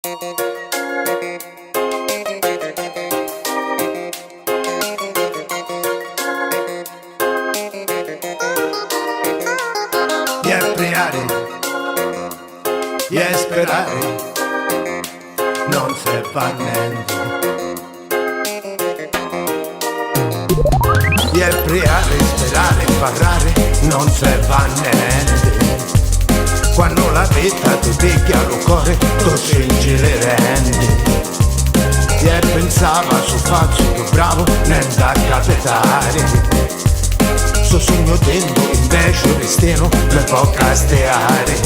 E pregare, e sperare, non se fa niente. E pregare, sperare, parlare, non se fa niente. Quando la vita ti picchia al cuore, tu stringi le rendi. E pensava su faccio più bravo, niente da capitare. Sto sogno dentro, invece il destino mi può castiare.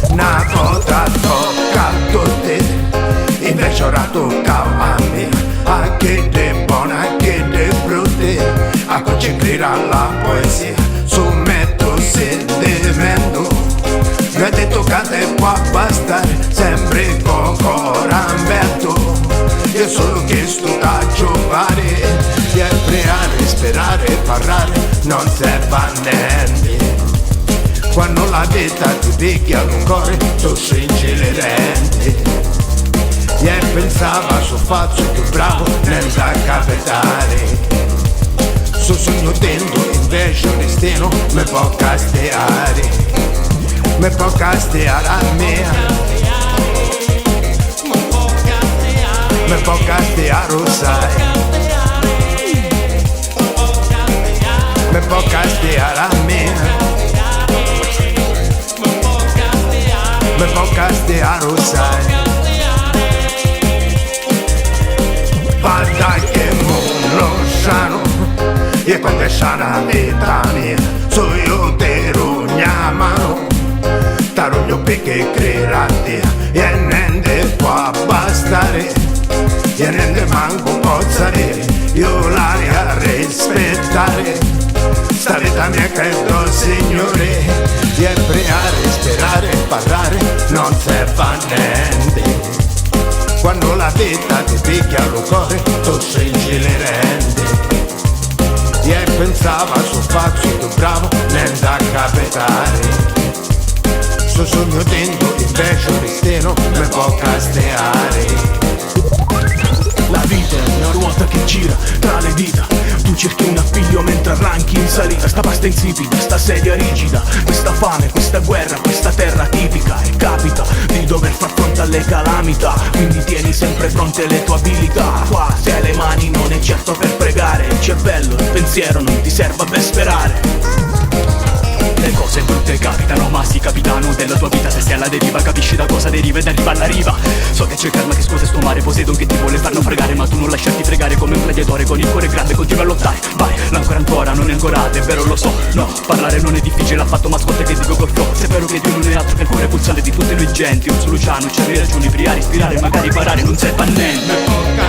Una volta tocca a tutti, invece ora tocca a me. A che de buona, a che de brutte, a concentrare alla poesia su metto sentimento. Mi ha detto che te può bastare, sempre con coramberto. Io solo chiesto da giovare, e pregare, sperare, parlare, non serve a niente. Quando la vita ti picchia al cuore, tu stringi le denti. E pensava su faccio più bravo, nel da capitare. Sto sogno dentro, invece il destino mi può castiare. Mi può castiare a me. Mi può castiare, lo sai. Mi può castiare a me. Mi può castiare, lo sai. Guarda che mondo sano, e quando è sana vita mia, so io te rugna mano. Tarugno perché crederà a te, e niente può bastare, e niente manco possa dire, io l'aria rispettare. Sta vita mia credo Signore, e pregare, sperare, parlare, non serve a niente. Quando la vita ti picchia al cuore, tu stringi le rende. E pensava su faccio più bravo, niente da capitare. Sto sogno dentro, invece il destino mi può castiare. La vita è una ruota che gira tra le dita. Tu cerchi un appiglio mentre arranchi in salita. Sta pasta insipida, sta sedia rigida, questa fame, questa guerra, questa terra tipica. E capita di dover far fronte alle calamità, quindi tieni sempre pronte le tue abilità. Qua se hai le mani non è certo per pregare, il cervello, il pensiero non ti serve per sperare. Le cose brutte capitano, ma sì capitano della tua vita. Se sei alla deriva capisci da cosa deriva ed arriva alla riva. So che c'è il karma che scuote sto mare, Poseidon che ti vuole farlo fregare, ma tu non lasciarti fregare come un gladiatore con il cuore grande, continua a lottare. Vai, ancora, non è ancora, è vero lo so. No, parlare non è difficile affatto, ma ascolta che dico col flow. Se è vero che Dio non è altro che il cuore pulsante di tutte noi genti. Un soluciano, c'è le ragioni, priare, ispirare, magari parare, non serve a niente.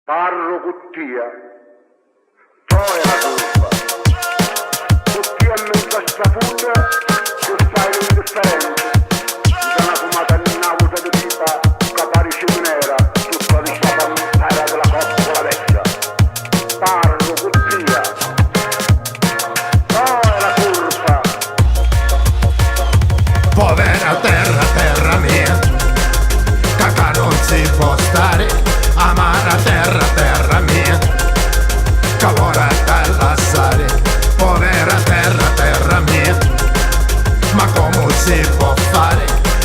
Parro Cuttia, Troia la colpa. Cuttia in mezzo a saputa, tu stai indifferente. Mi sono fumata in una vuota di pipa, capari ciminera, tutta di stata era della coppola vecchia. Parro Cuttia, Troia la colpa. Povera terra, terra mia, cacà non si può stare. Amara terra, terra mia, calora da lasciare. Povera terra, terra mia, ma come si può fare?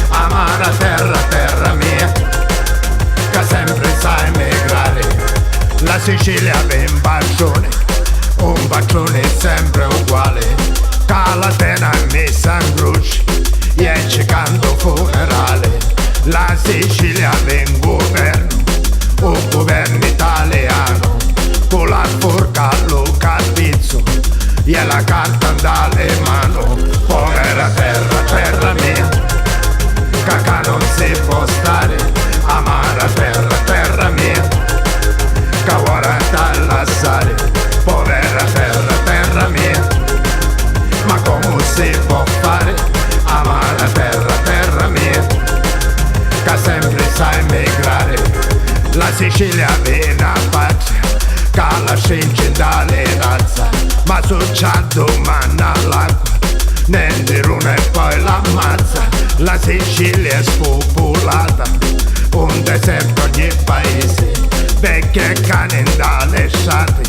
Amara terra, terra mia, che sempre sa emigrare. La Sicilia è un bacione sempre uguale, che la tena messa in croce, e ci canto funerale. La Sicilia Sicilia viene faccia, che la scinge dalle razza, ma succede domani all'acqua, niente runa e poi l'ammazza. La Sicilia è spopolata, un deserto ogni paese, vecchie cani dalle sciate,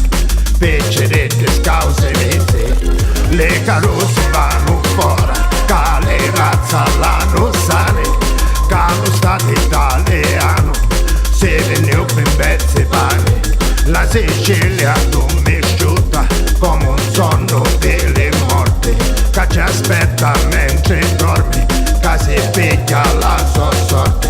pecceretti scause mesi, le carrozze vanno fuori, che le razza l'hanno sale, che lo Stato italiano si venne in pezzi pane. La Sicilia domesciuta come un sonno delle morti, che ci aspetta mentre dormi, che si picchia la sua sorte.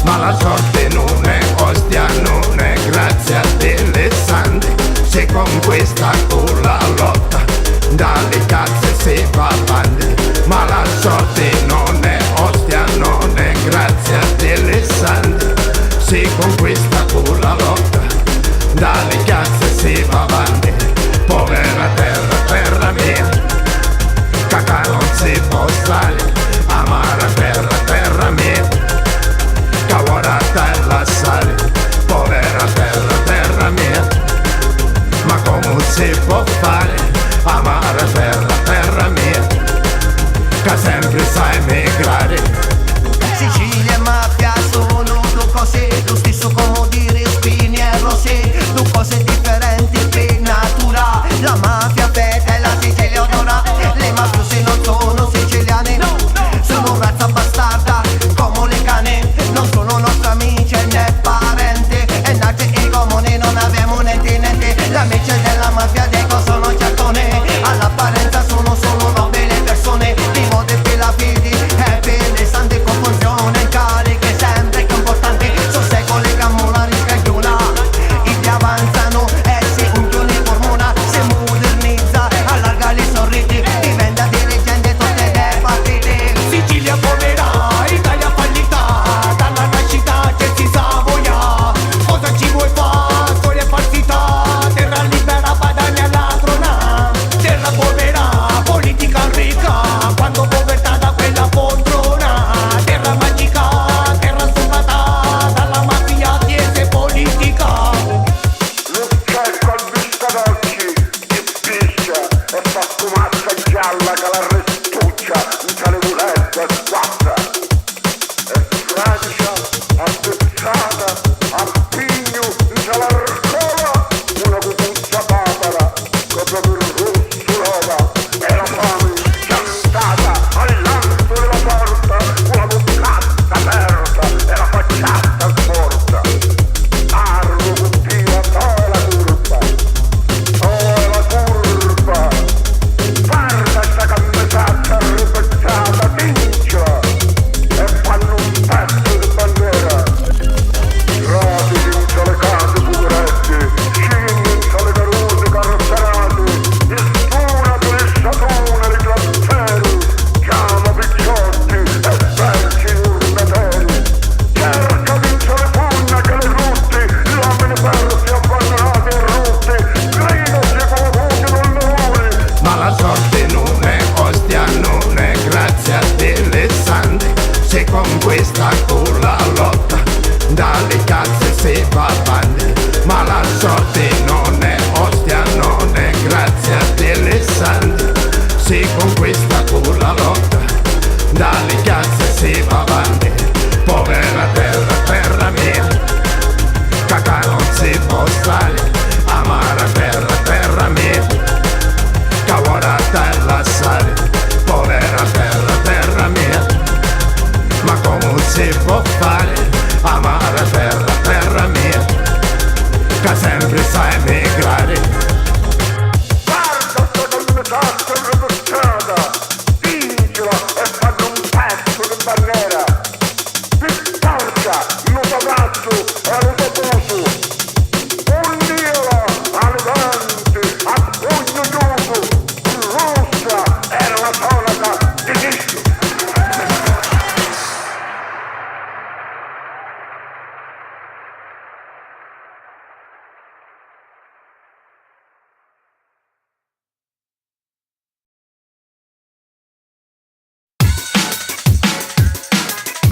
Ma la sorte non è ostia, non è grazia delle sante, se conquista con la lotta, dalle cazze si va avanti. Ma la sorte non è ostia, non è grazia delle sante, si conquista con la lotta, dalle cazze si va avanti. Povera terra, terra mia, cacà non si può stare, amara terra, terra mia, cavora terra sale. Povera terra, terra mia, ma come si può fare, amara terra, terra mia, che sempre sai migrare. Sicilia e mafia sono due cose, lo stesso come dire spini e rosé, due cose differenti per natura. La mafia feta e la Sicilia odora, le mafiose non sono siciliane, sono razza bastarda come le cane, non sono nostri amici né parenti, e nati e comuni non abbiamo niente niente. La merce della mafia dico sono certone, all'apparenza sono solo nobili persone, vivo di fila fidi e per le sante confusione, cariche sempre che importanti, sono secoli che una riscagliona, i che avanzano e si unchioni formona, si modernizza, allarga i sorrisi, diventa dirigente tutte le partite. Sicilia povera, Italia fallita, dalla nascita che si sa voglia, cosa ci vuoi fare, storia e falsità, terra libera badania ladrona, terra povera, politica ricca, quando povertà da quella poltrona, terra magica, terra sfumata, dalla mafia chiesa e politica. L'uccello al vista d'occhi ti piscia e fa sfumazza gialla che la restuccia, in tale muletta e squatta, e francia, appezzata, al pigno, in tale arcola, una cucuzza papera, che proprio il rosso roba, e la fame incantata, all'alto della porta, una boccata aperta, e la facciata sporta. Arlo Guttia, tola la curva, guarda sta campesaccia ripezzata, vincila, e fanno un pezzo di bandiera, gradi dentro le case poveretti, scegli dentro le carrozze carrozzerate, istuna per il satone dei glanzeri, chiama picciotti e specchi urdateri, cerca dentro le pugna che le rutti, uomini persi abbandonati e rutti, gridasi come voci non leoni. Ma la sorte non è ostia, non è grazia delle sante, se conquista con la lotta, dalle cazze si va avanti. Ma la sorte non è ostia, non è grazia delle sante, si conquista con la lotta, dalle cazze si va avanti. Povera terra, terra mia, cacà non si può stare, amara terra, terra mia, cavora terra sale. Povera terra, terra mia, ma come si può fare, amara terra, terra mia, che sempre sai migrare. Guarda sta campesaccia ripezzata, vincila e fanno un pezzo di bandiera, pittorcia, lo abbraccio e lo toposo, un'iola alle denti, a pugno chiuso, rossa era la tonaca di Giscio.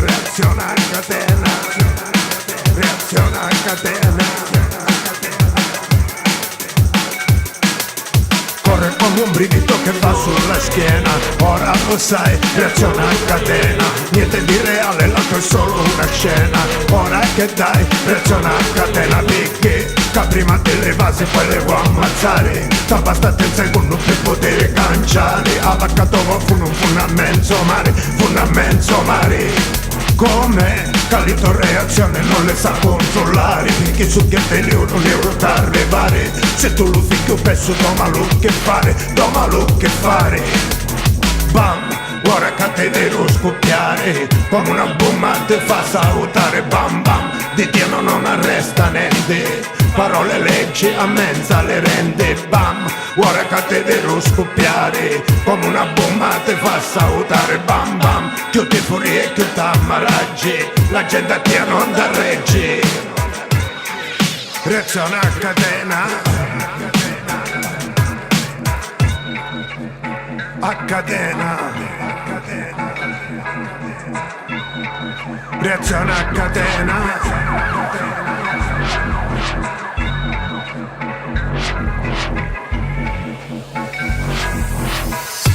Reazione a catena, reazione reazione a catena. Corre come un brivido che va sulla schiena, ora lo sai, reazione a catena. Niente di reale, l'altro è solo una scena. Ora che dai, reazione a catena. Perché prima delle basi poi le vuoi ammazzare. T'abbastate in secondo per poter canciare. Avvaccato fu un fundamento mare. Come Calito reazione non le sa controllare, perché su che te non euro da arrivare. Se tu lo ficchi un pezzo domalo che fare. Bam, ora che te devo scoppiare, come una bomba te fa salutare. Bam bam, di Dio non arresta niente, parole leggi a mezza le rende. Bam, ora che te devo scoppiare, come una bomba te fa salutare. Bam bam, più ti fuori e più t'ammaraggi, la gente a te non da reggi. Reazione a catena. A catena. Reazione a catena.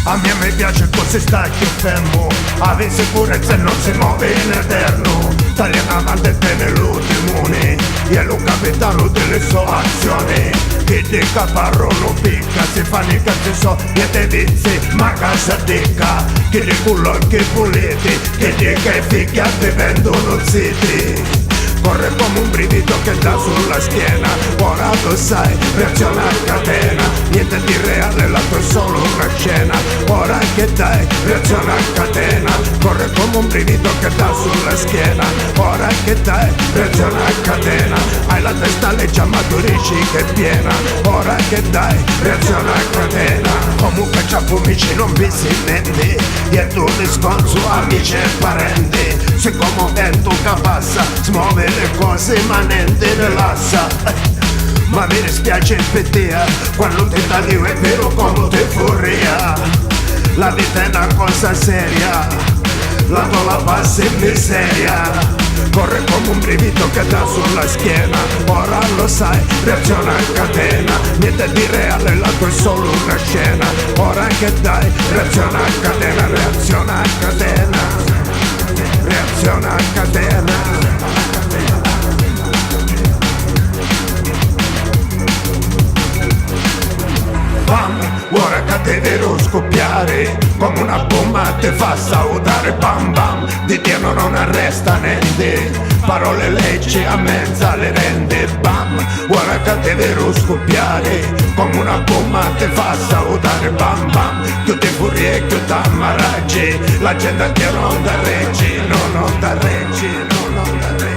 A me piace così sta più fermo, ave sicurezza e non si muove in eterno. Tagliano avanti e te nell'ultimo, e è lo capitano delle sue azioni. Che di caparro non picca, si fanno i cazzi so e te vizi, ma casa dica. Che di culo che puliti, che di che figlia ti vendono ziti. Corre come un brivido che dà sulla schiena, ora lo sai, reazione a catena. Niente di reale, l'altro è solo una scena. Ora che dai, reazione a catena. Corre come un brivido che dà sulla schiena. Ora che dai, reazione a catena. Hai la testa leggia ma tu dici che è piena. Ora che dai, reazione a catena. Comunque c'ha amici non visinenti, e tu discorso amici e parenti. Se come vento che passa, smuove le cose ma niente relassa. Ma mi dispiace per te, quando ti taglio è vero come te furia. La vita è una cosa seria, la tua passa in miseria. Corre come un brivido che dà sulla schiena, ora lo sai, reazione a catena. Niente di reale, l'altro è solo una scena. Ora che dai, reazione a catena, reazione a catena. Reazione a catena. Bam, ora che te devo scoppiare, come una bomba te fa salutare. Bam bam, di Dio non arresta niente, parole leggi a mezza le rende. Bam, ora che te devo scoppiare, come una bomba te fa salutare. Bam bam, più ti fuori e più t'ammaraggi, la gente a te non da reggi, non da reggi, non da reggi.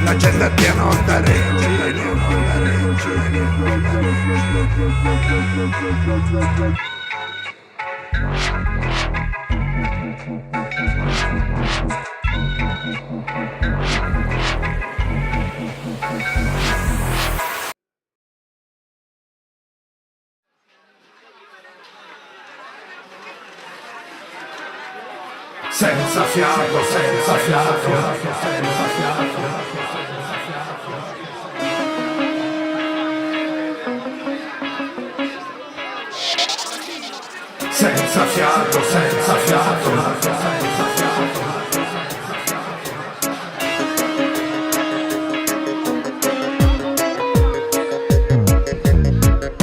La gente a te non da reggi, non da reggi. Senza fiato, senza fiato, senza fiato. Senza fiato, senza fiato, senza fiato.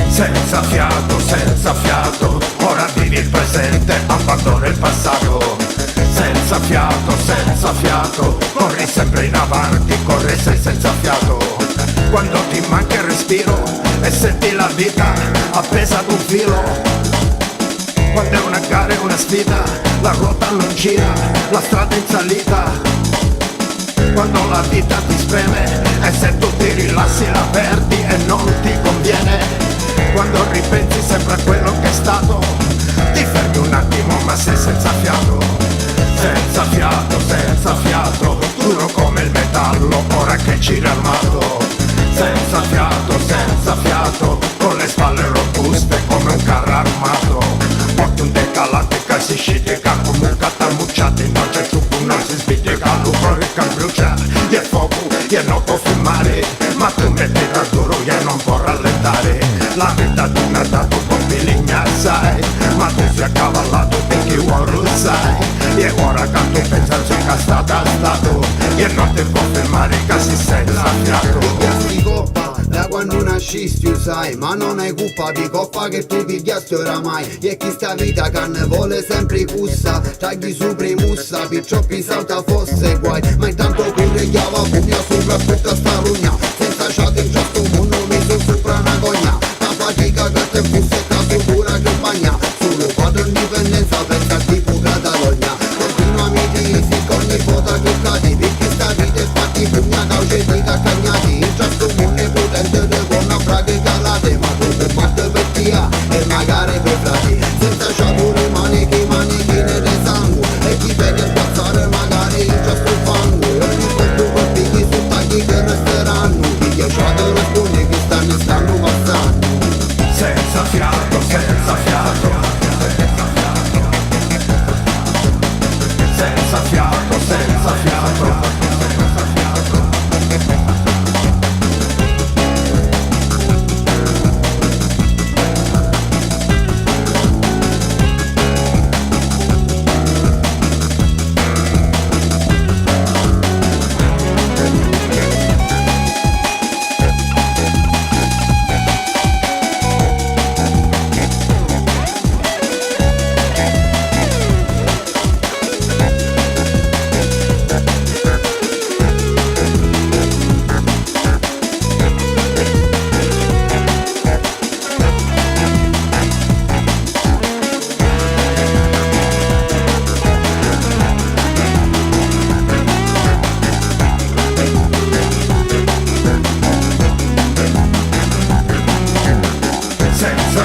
Senza fiato, senza fiato, ora vivi il presente, abbandona il passato. Senza fiato, corri sempre in avanti, corri senza fiato. Quando ti manca il respiro e senti la vita appesa ad un filo. Quando è una gara e una sfida, la ruota non gira, la strada in salita. Quando la vita ti spreme e se tu ti rilassi la perdi e non ti conviene. Quando ripensi sempre a quello che è stato, ti fermi un attimo ma sei senza fiato. Senza fiato, duro come il metallo, ora che gira armato. Senza fiato, con le spalle robuste come un carro armato. Porti un decalattica, si scidica come un catarmucciato, non c'è ciucco, non si sbidica, l'ucro che brucia. La vita ti ha dato un po' piligna, sai, ma tu sei accavallato perché ora sai. E ora che tu pensi sei castata a stato, e non ti può fermare che si senza fiato. Pigliasti coppa da quando nascisti, sai, ma non è colpa di coppa che tu pigliasti oramai. E chi sta vita che ne vuole sempre cussa, tagli su premussa, perciò pi salta fosse guai. Ma intanto pure chiava pugna sopra aspetta sta rugna, senza sciate in questo mondo mi sono sopra una cogna. La fatica che te fosse caso pura che bagna, solo quattro indipendenza pensa tipo Catalogna. Continuami di si con ogni foto che cadi, perché sta vita è fatti pugna cauce di cacagnati. In questo mondo è potente de buona fraghe calate, ma tu per parte per tia e magari per frati. Senza sciature manichi ne sangue, e chi vede passare magari in questo fango. E ogni conto per pigli su tagli che resteranno, chi sciate risponde che stanno passando. Senza fiato, senza fiato, senza fiato, senza fiato. Senza fiato, senza fiato, senza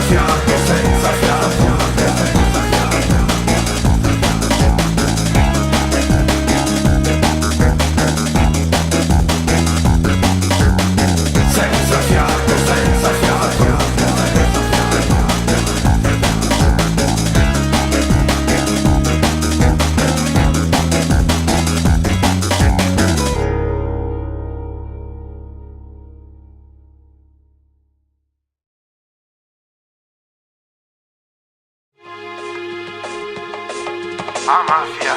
fiato, senza fiato. La mafia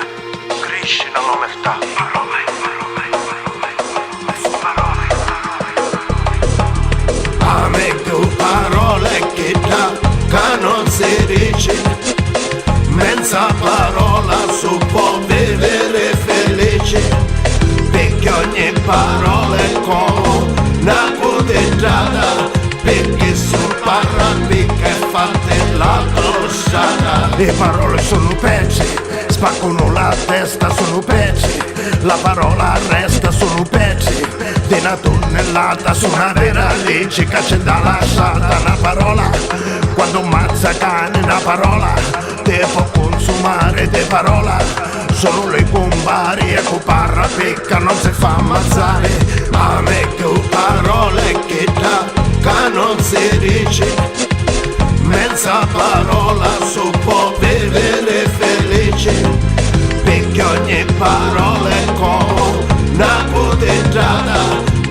cresce nell'omertà. Amico, parole che da che non si dice, mezza parola su può vivere felice, perché ogni parola è come una potenziata, perché su parla mica è fatta la tossata. Le parole sono pezzi, spaccano la testa, sono pezzi, la parola resta, sono pezzi di una tonnellata su una vera legge che c'è da lasciata. Una parola, quando mazza cane, una parola te può consumare, te parola solo le bombari e con parra pecca non si fa ammazzare. A me che parole che da che non si dice, mezza parola su può vivere felice, perché ogni parola è come una potenziata,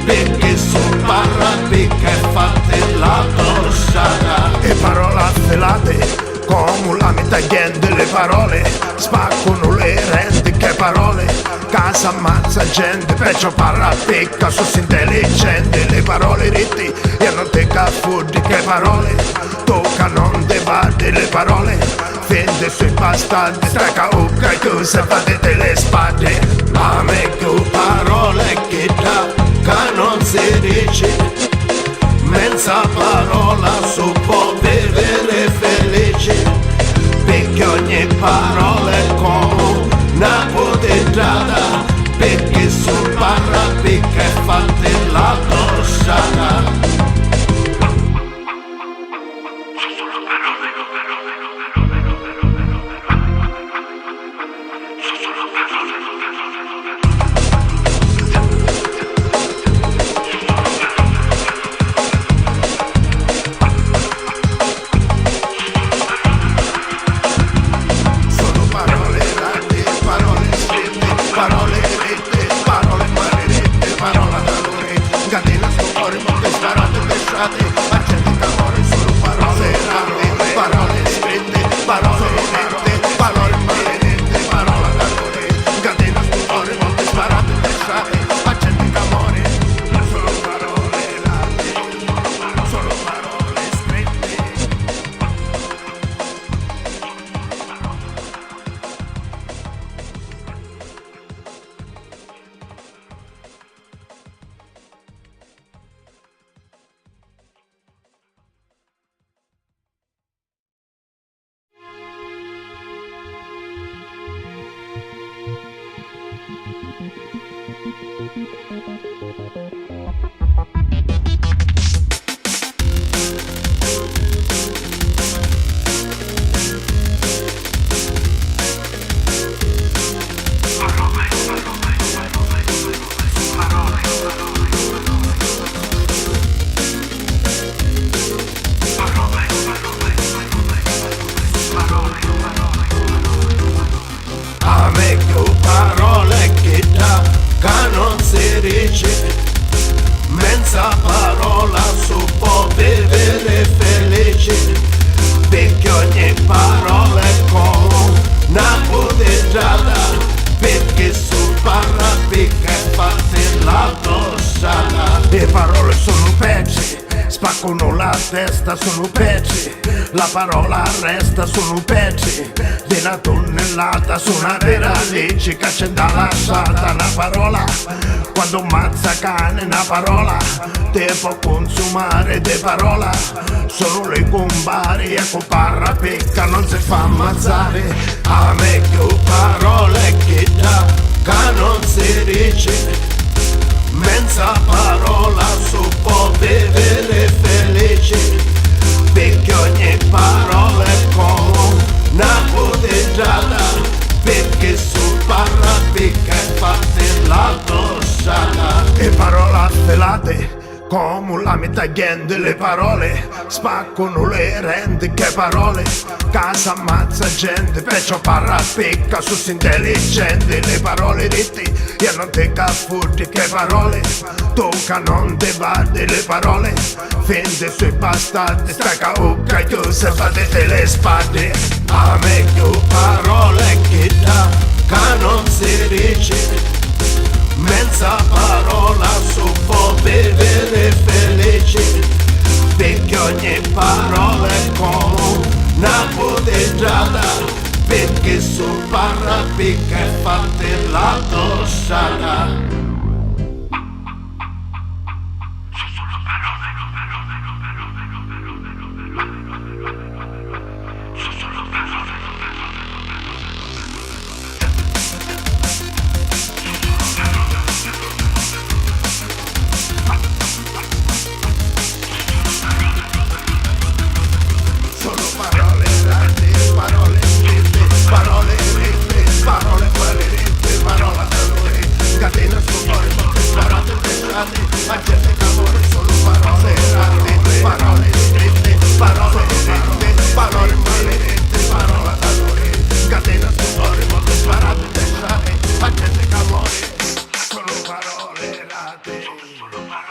perché su parla picca e fatta la tossata. E parole affilate come la metà gente, le parole spaccano le rende, che parole casa ammazza gente, perciò parla picca, sono intelligente. Le parole ritti e non te caffuti, che parole tocca non devade, le parole fende sui bastardi, straca ucca e tu se fate delle spade. A me che parole che da che non si dice, mezza parola su può vivere felice, perché ogni parola è come una potenziata, perché su parla picca e fatta la tossata. A me più parole che non si dice, menza parola su può vivere felice, perché ogni parola è come una bottiglia, perché su parla picca e fate la tossata. Le parole sono pezzi, spaccano la testa, sono pezzi, la parola resta, sono pezzi di una tonnellata, su una vera legge che c'è da lasciata. Una parola, quando mazza cane, una parola te può consumare, de parola solo le compari, ecco parra pecca, non si fa ammazzare. A me più parole che non si dice, menza parola su può vivere felice, perché ogni parola è come una bottiglia, perché su parla picca e fate la tossata. E parola pelate come la metà gente, le parole spaccano le rende, che parole casa ammazza gente, perciò parla pecca su intelligente. Le parole dette io non te caffurti, che parole tocca non te vade, le parole fende sui bastardi, stacca ucca e tu se fate le spade. A me più parole che non si dice, menza parola su può vivere felice, perché ogni parola è come una bottiglia, perché su parla picca e fate la tossata.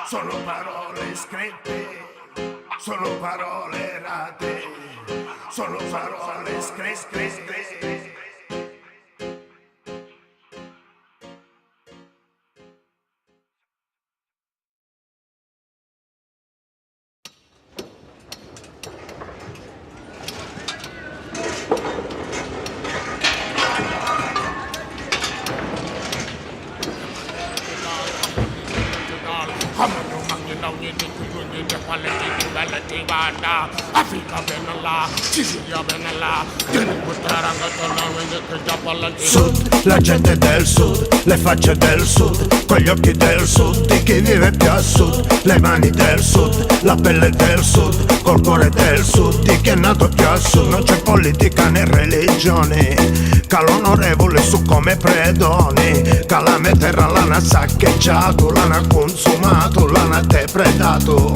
Sono parole scritte, sono parole errate, sono parole scritte. Sud, la gente del sud, le facce del sud, con gli occhi del sud, di chi vive più a sud, le mani del sud, la pelle del sud, col cuore del sud, di chi è nato più a sud. Non c'è politica né religione, che l'onorevole su come predoni, che la terra l'hanno saccheggiato, l'hanno consumato, l'hanno depredato,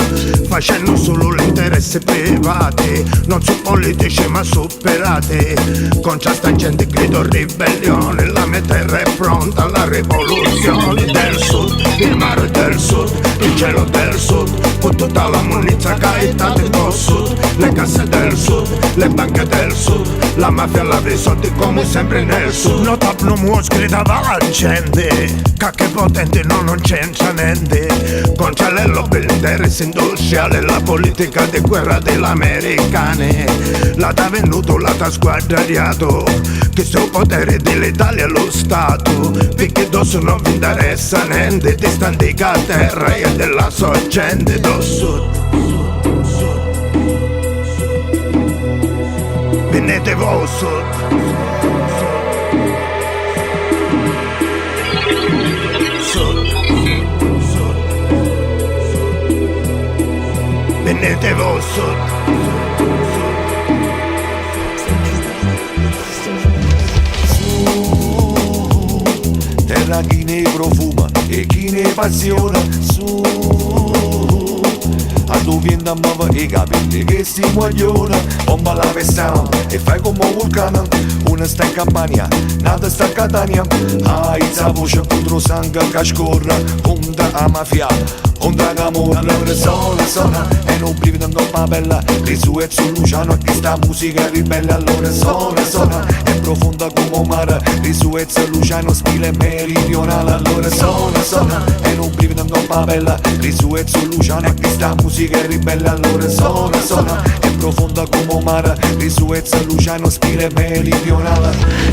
facendo solo gli interessi privati, non su politici ma superati. Con questa gente grido ribellione, la mia terra è pronta alla rivoluzione. Del sud, il mare del sud, il cielo del sud, con tutta la munizione caetata del sud, le casse del sud, le banche del sud, la mafia lava i soldi come sempre nel sud. Non tapno mosche davanti la gente, che potente non c'entra niente, con c'è lobby l'interesse industriale, la politica di guerra delle americane, la da venuto, la da sguardagliato, che sul potere dell'Italia è lo Stato, perché dosso non vi interessa niente, di stantica a terra e della sua gente do sud. Venite voi sud. Sud. venite voi sotto. Terra chi ne profuma e chi ne passiona su. A tu vieni a muovere i capelli che si muoiono. Bomba la vestano e fai come un vulcano. Una sta in Campania, nata sta a Catania. Aizza voce contro sangue che scorre. Conta a mafia, conta camorra. Allora suona e non brivido non fa bella. Risuezzo Luciano e questa musica ribelle. Allora suona è profonda come un mare. Risuezzo Luciano stile meridionale. Allora suona e non brivido non fa bella. Risuezzo Luciano e questa musica ribelle. Allora suona è profonda come un mare. Risuezzo Luciano stile meridionale.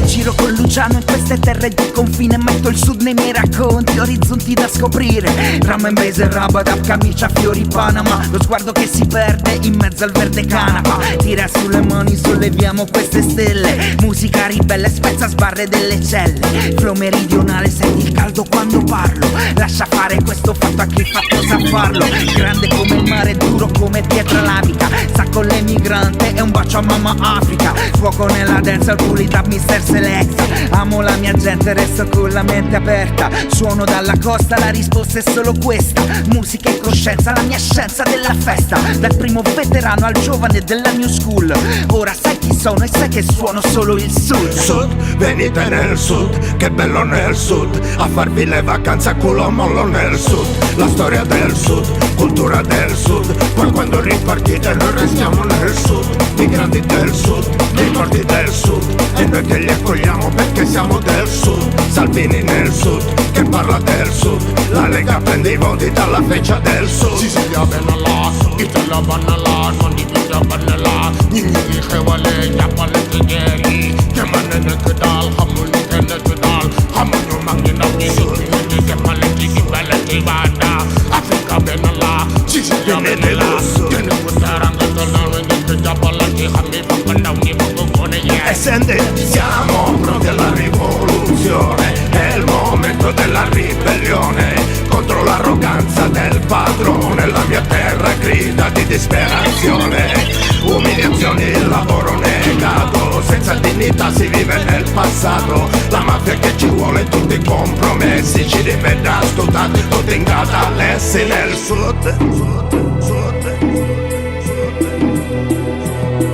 Giro con Luciano in queste terre di confine. Metto il sud nei miei racconti, orizzonti da scoprire. Rama in base, Rabadab, camicia, fiori, Panama. Lo sguardo che si perde in mezzo al verde canapa. Tira sulle mani, solleviamo queste stelle. Musica ribelle, spezza sbarre delle celle. Flow meridionale, senti il caldo quando parlo. Lascia fare questo fatto a chi fa cosa farlo. Grande come il mare, duro come pietra lavica. Sacco l'emigrante e un bacio a mamma Africa. Fuoco nella dance, al pulita Mr. Selecta. Amo la mia gente, resto con la mente aperta. Suono dalla costa, la risposta è solo questa. Musica e coscienza, la mia scienza della festa. Dal primo veterano al giovane della new school. Ora sai chi sono e sai che suono solo il sud. Sud, venite nel sud, che bello nel sud. A farvi le vacanze a culo mollo nel sud. La storia del sud, cultura del sud. Poi quando ripartite noi restiamo nel sud. Migranti del sud, ricordi del sud. E noi che li accogliamo perché siamo del sud. Salvini nel sud, che parla del sud. La Lega prende i voti dalla feccia del sud. Sicilia benalla, Italia banalla, Sondivisa banalla. Nyingi khewale, yapale tigeri. Kemane kedal, hamun kene kedal. Hamun mangina nyingi kemale tigibale tibanda. Afrika benalla, Sicilia benalla. Kene kutaranga tolano nyingi japala tihami bakanda uni bakone yeah. E senti, siamo pronti alla rivoluzione. È il momento della ribellione contro l'arroganza del padrone. La mia terra grida di disperazione. Umiliazioni, il lavoro negato. Senza dignità si vive nel passato. La mafia che ci vuole tutti i compromessi. Ci rivedrà studati tutti in catalessi nel sud.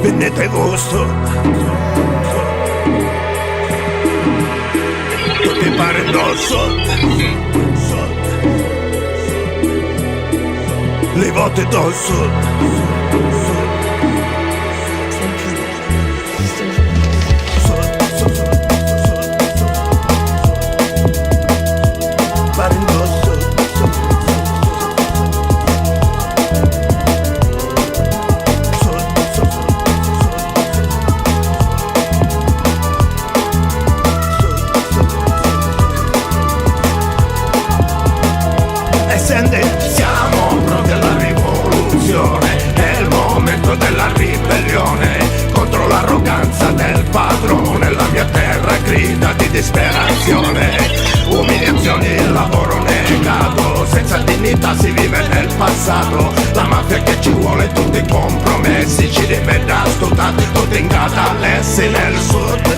Venite voi sud. Tutti parendo sud. Li voti do sud. Parendo sud. Siamo pronti alla rivoluzione. È il momento della ribellione contro l'arroganza del padrone. La mia terra grida di disperazione. Umiliazioni, il lavoro negato. Senza dignità si vive nel passato. La mafia che ci vuole tutti i compromessi. Ci rivedrà studati tutti in catalessi nel sud.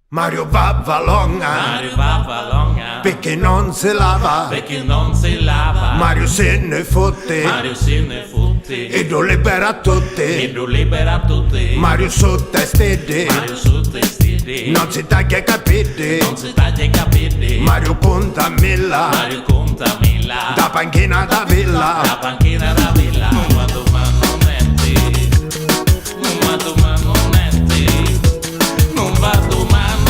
Mario Papalonga, perché non si lava, Mario se ne fotte, e lo libera tutti, Mario sotto e stede, non si taglia i capelli, Mario conta milla, da panchina da villa, non va domani.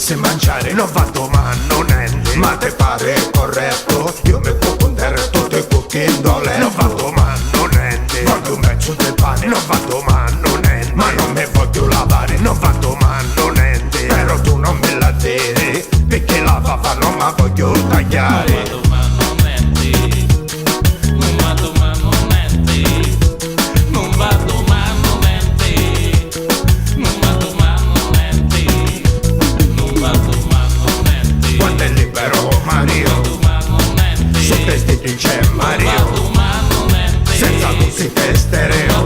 se mangiare non va domani, non ende. Ma te pare corretto? Io mi può condere tutto il cucchiandole. Non va domani, non ende. Voglio un pezzo di pane, non va domani, non ende. Ma non mi voglio lavare, non va domani, non ende. Però tu non me la devi, perché la fava non la voglio tagliare. Non va domani, non ende. Non va domani, non ende. Non va domani, non ende. Non va domani, non ende. Non va domani, non ende. Quando è libero Mario, su vestiti c'è Mario, senza musica e stereo,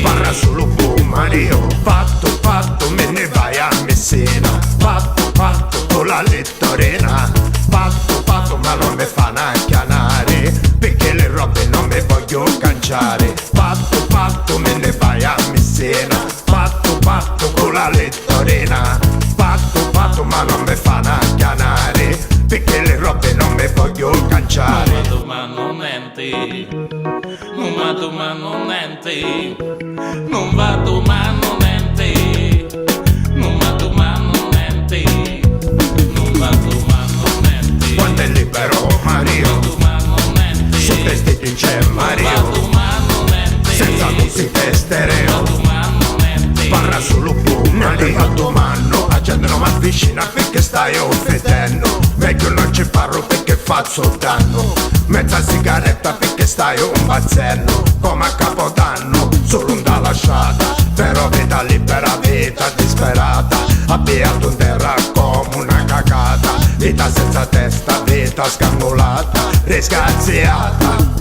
parla solo con Mario. Fatto, me ne vai a Messina. Fatto, con la lettorina. Fatto, ma non mi fa chianare, perché le robe non mi voglio canciare. Fatto, me ne vai a Messina. Fatto, con la lettorina. Fatto, ma non mi fa chianare, perché le robe non mi voglio canciare. Non va domani, non ende. Non va domani, non ende. Non va domani, non ende. Non va domani, non ende. Non va domani, non ende. Quando è libero Mario, su vestiti c'è Mario, senza musica e stereo, parla solo con Mario. A domani, la gente non mi avvicina perché stai offendendo. Meglio non ci parlo perché faccio danno. Mezza sigaretta perché stai un bazzello. Come a Capodanno, solo un da lasciata. Però vita libera, vita disperata. Abbiato in terra come una cagata. Vita senza testa, vita scangolata, riscazziata.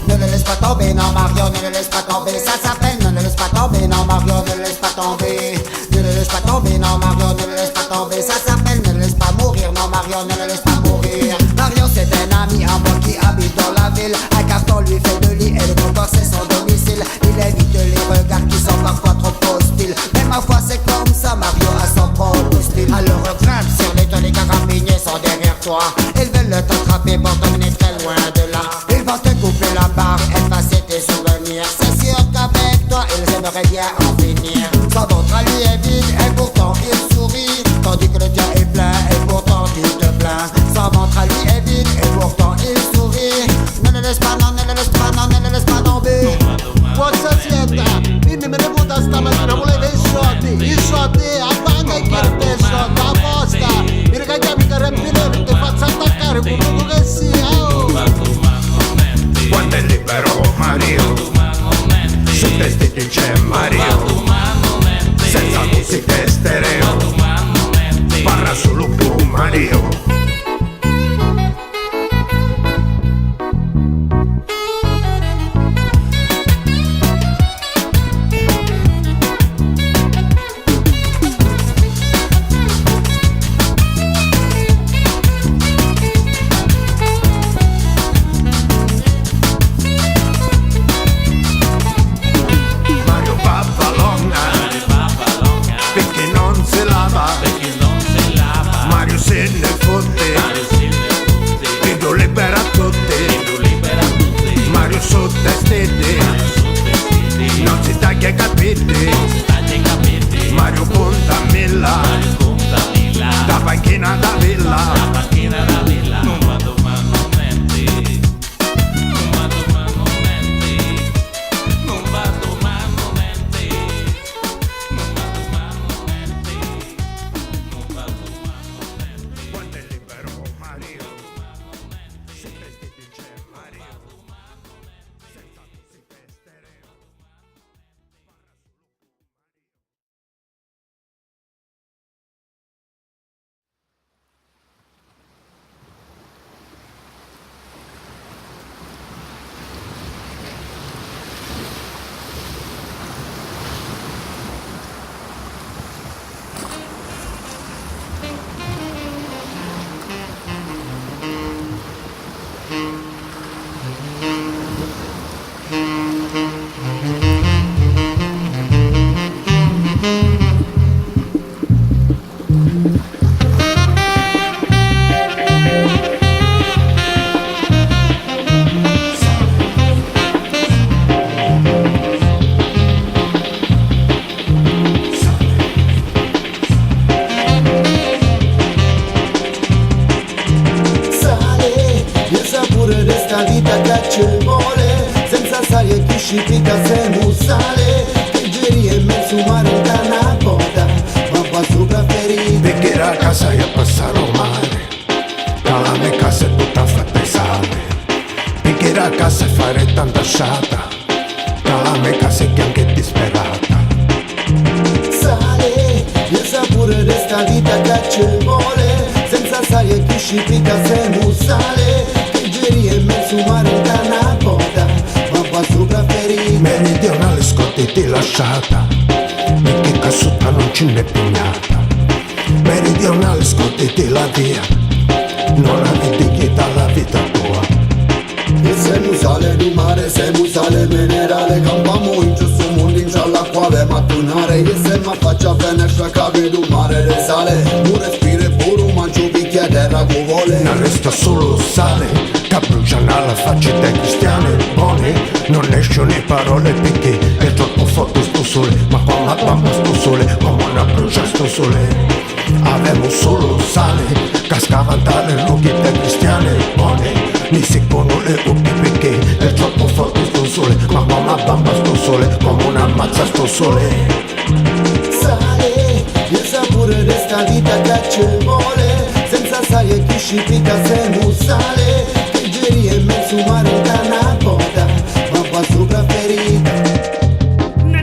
Ne le laisse pas tomber, non Mario, ne le laisse pas tomber. Ça s'appelle ne le laisse pas tomber, non Mario, ne le laisse pas tomber. Ne le laisse pas tomber, non Mario, ne le laisse pas tomber. Ça s'appelle ne le laisse pas mourir, non Mario, ne le laisse pas mourir. Mario c'est un ami à moi qui habite dans la ville. Un carton lui fait de lit et le comptoir c'est son domicile. Il évite les regards qui sont parfois trop hostiles. Mais ma foi c'est comme ça, Mario a son propre style. Alors grimpe sur les toits, les carabiniers sont derrière toi. Ils veulent t'attraper pour t'emmener très loin de là. Ils vont te couper la barre, effacer tes souvenirs. C'est sûr qu'avec toi ils aimeraient bien en finir. Son ventre à lui est vide et pourtant il sourit. Tandis que le tien est plein et pourtant tu te plains. Son ventre à lui est vide et pourtant il sourit. Ne le laisse pas, non, ne le laisse pas, non, ne le laisse pas tomber. Forza siete, quindi me ne puta stamattina voleva i soldi a banca e chiede i soldi apposta. Mi ricacchiamo i carabinieri ti faccio attaccare con tutto che sia. Quando è libero Mario, su vestiti c'è Mario, senza musica e stereo, parla solo con Mario. Perché non si lava, Mario se ne fotte, vedo libera tutti, Mario sotto stette, non si taglia i capelli, Mario conta milla, da panchina da villa. Non va domani, non ende. Non va domani, non ende. Non va domani, non ende. Non va domani, non ende. Non va domani, non ende. Quando è libero Mario, su vestiti c'è Mario, senza musica e stereo. chipica se musale Teggeria in mezzo mare da una coda Papà su preferito Perché la casa è a passare al mare la mia casa è tutta fatta di sale Perché la casa è fare tanta sciata la mia casa è anche disperata Sale, il sapore di sta vita che ci vuole Senza sale chi chipica se musale Teggeria in mezzo mare da una coda Papà su preferito Meridionale scottiti lasciata Perché cassuta non ce n'è pignata Meridionale scottiti la via Non avete chieda la vita tua E se musale di mare, se musale minerale Campamo in giusto mondo in gialla quale mattunare E se ma faccia bene sciaccavi di mare di sale Un respiro puro mangio picchia terra che vuole Non resta solo sale Che bruciano alla faccia dei cristiani buoni Non escono le parole perché è troppo forte sto sole Ma con la bamba sto sole come una brucia sto sole Avevo solo sale Cascava dalle rughe dei cristiani buoni Mi seccono le occhi perché è troppo forte sto sole Ma con la bamba sto sole come una mazza sto sole Sale, il sapore di sta vita che ci vuole Senza sale chi scipica se musale Teggeria in mezzo mare da una coda Papà su preferita Na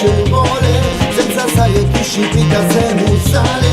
ci vuole, senza sai e chi ci picca se non sale.